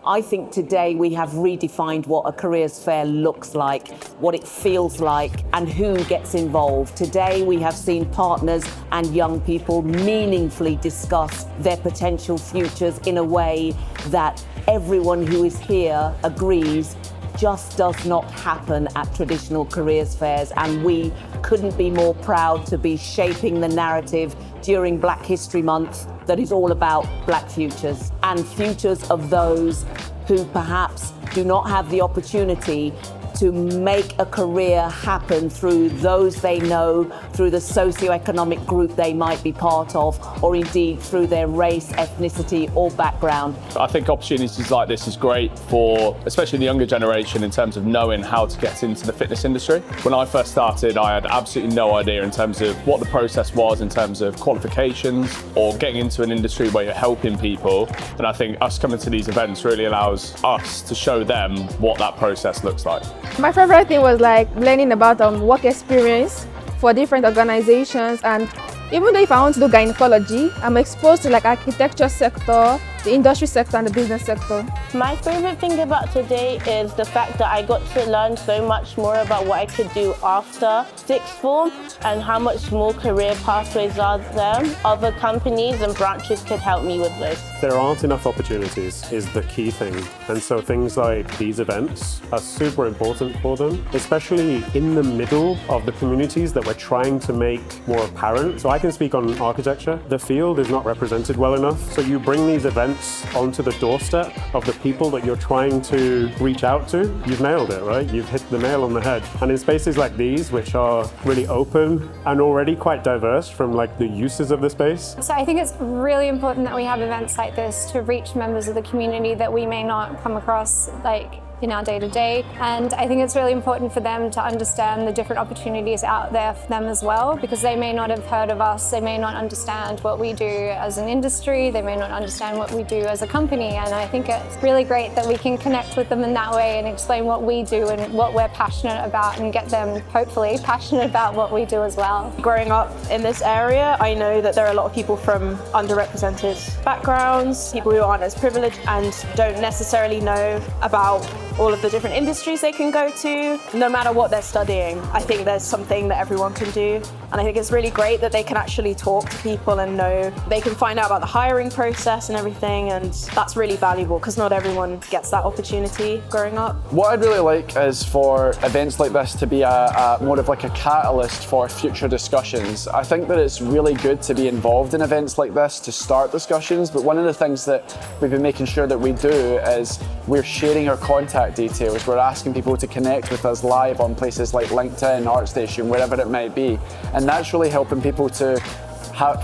I think today we have redefined what a careers fair looks like, what it feels like, and who gets involved. Today we have seen partners and young people meaningfully discuss their potential futures in a way that everyone who is here agrees just does not happen at traditional careers fairs, and we couldn't be more proud to be shaping the narrative during Black History Month that is all about Black futures and futures of those who perhaps do not have the opportunity to make a career happen through those they know, through the socioeconomic group they might be part of, or indeed through their race, ethnicity, or background. I think opportunities like this is great for, especially the younger generation, in terms of knowing how to get into the fitness industry. When I first started, I had absolutely no idea in terms of what the process was in terms of qualifications or getting into an industry where you're helping people. And I think us coming to these events really allows us to show them what that process looks like. My favorite thing was like learning about work experience for different organizations, and even though if I want to do gynecology, I'm exposed to like architecture sector, the industry sector and the business sector. My favorite thing about today is the fact that I got to learn so much more about what I could do after sixth form and how much more career pathways are there. Other companies and branches could help me with this. There aren't enough opportunities is the key thing. And so things like these events are super important for them, especially in the middle of the communities that we're trying to make more apparent. So I can speak on architecture. The field is not represented well enough. So you bring these events onto the doorstep of the people that you're trying to reach out to, you've nailed it, right? You've hit the nail on the head. And in spaces like these, which are really open and already quite diverse from like the uses of the space. So I think it's really important that we have events like this to reach members of the community that we may not come across like in our day-to-day. And I think it's really important for them to understand the different opportunities out there for them as well, because they may not have heard of us, they may not understand what we do as an industry, they may not understand what we do as a company. And I think it's really great that we can connect with them in that way and explain what we do and what we're passionate about and get them, hopefully, passionate about what we do as well. Growing up in this area, I know that there are a lot of people from underrepresented backgrounds, people who aren't as privileged and don't necessarily know about all of the different industries they can go to, no matter what they're studying. I think there's something that everyone can do. And I think it's really great that they can actually talk to people and know they can find out about the hiring process and everything. And that's really valuable because not everyone gets that opportunity growing up. What I'd really like is for events like this to be a more of like a catalyst for future discussions. I think that it's really good to be involved in events like this to start discussions, but one of the things that we've been making sure that we do is we're sharing our contact details. We're asking people to connect with us live on places like LinkedIn, ArtStation, wherever it might be. And that's really helping people to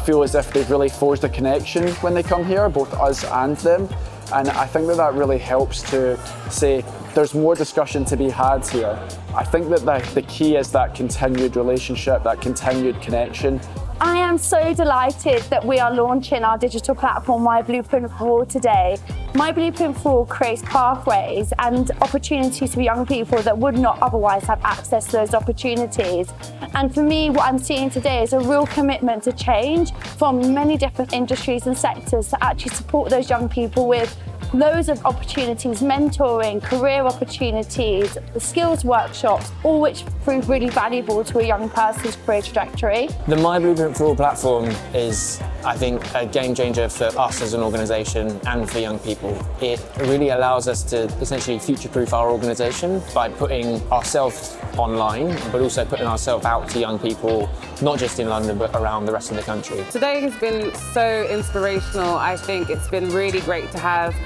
feel as if they've really forged a connection when they come here, both us and them. And I think that really helps to say there's more discussion to be had here. I think that the key is that continued relationship, that continued connection. I am so delighted that we are launching our digital platform, My Blueprint for All, today. My Blueprint for All creates pathways and opportunities for young people that would not otherwise have access to those opportunities. And for me, what I'm seeing today is a real commitment to change from many different industries and sectors to actually support those young people with loads of opportunities, mentoring, career opportunities, the skills workshops, all which prove really valuable to a young person's career trajectory. The My Blueprint for All platform is, I think, a game changer for us as an organisation and for young people. It really allows us to essentially future-proof our organisation by putting ourselves online, but also putting ourselves out to young people, not just in London, but around the rest of the country. Today has been so inspirational. I think it's been really great to have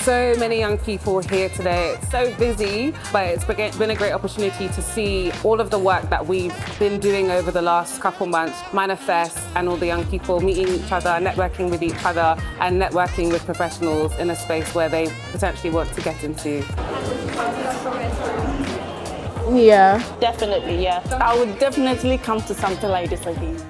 so many young people here today. It's so busy, but it's been a great opportunity to see all of the work that we've been doing over the last couple months manifest, and all the young people meeting each other, networking with each other, and networking with professionals in a space where they potentially want to get into. Yeah. Definitely, yeah. I would definitely come to something like this again.